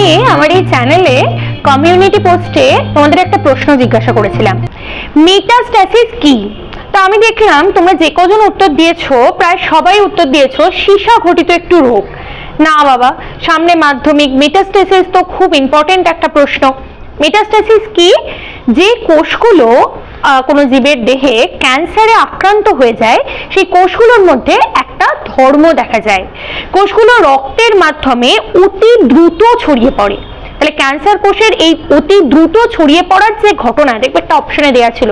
আমি আমার এই চ্যানেলে কমিউনিটি পোস্টে তোমাদের একটা প্রশ্ন জিজ্ঞাসা করেছিলাম, মেটাস্ট্যাসিস কি। তো আমি দেখলাম তোমরা যে কজন উত্তর দিয়েছো প্রায় সবাই উত্তর দিয়েছো সীসা ঘটিত একটু রোগ। না বাবা, সামনে মাধ্যমিক, মেটাস্ট্যাসিস তো খুব ইম্পর্টেন্ট একটা প্রশ্ন। মেটাস্ট্যাসিস কি? যে কোষগুলো কোনো জীবের দেহে ক্যান্সারে আক্রান্ত হয়ে যায়, সেই কোষগুলোর মধ্যে একটা ধর্ম দেখা যায়। কোষগুলো রক্তের মাধ্যমে অতি দ্রুত ছড়িয়ে পড়ে। তাহলে ক্যান্সার কোষের এই অতি দ্রুত ছড়িয়ে পড়ার যে ঘটনা, দেখবে একটা অপশনে দেওয়া ছিল,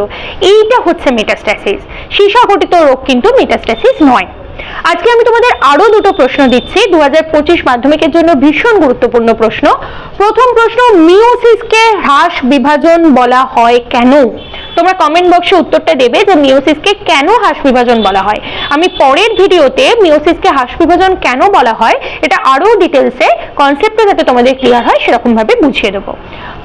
এইটা হচ্ছে মেটাস্ট্যাসিস। সীসা ঘটিত রোগ কিন্তু মেটাস্ট্যাসিস নয়। আজকে আমি তোমাদের আরো দুটো প্রশ্ন দিচ্ছি 2025 মাধ্যমিকের জন্য ভীষণ গুরুত্বপূর্ণ প্রশ্ন। প্রথম প্রশ্ন, মিওসিসকে হ্রাস বিভাজন বলা হয় কেন? তোমরা কমেন্ট বক্সে উত্তরটা দেবে যে মিওসিসকে কেন হ্রাস বিভাজন বলা হয়। আমি পরের ভিডিওতে মিওসিসকে হ্রাস বিভাজন কেন বলা হয় এটা আরো ডিটেলসে কনসেপ্টে যাতে তোমাদের ক্লিয়ার হয় সেরকম ভাবে বুঝিয়ে দেবো।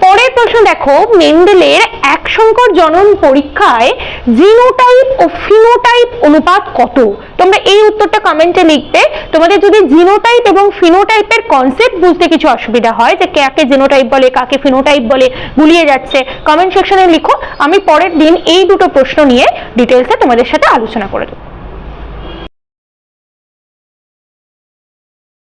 পরের প্রশ্ন দেখো, মেন্ডেলের এক সংকর জনন পরীক্ষায় জিনোটাইপ ও ফিনোটাইপ অনুপাত কত? তোমরা এই উত্তরটা কমেন্টে লিখবে। তোমাদের যদি জিনোটাইপ এবং ফিনোটাইপের কনসেপ্ট বুঝতে কিছু অসুবিধা হয়, যে কাকে জিনোটাইপ বলে কাকে ফিনোটাইপ বলে গুলিয়ে যাচ্ছে, কমেন্ট সেকশনে লিখো। আমি পরের দিন এই দুটো প্রশ্ন নিয়ে ডিটেলসে তোমাদের সাথে আলোচনা করে দেবো।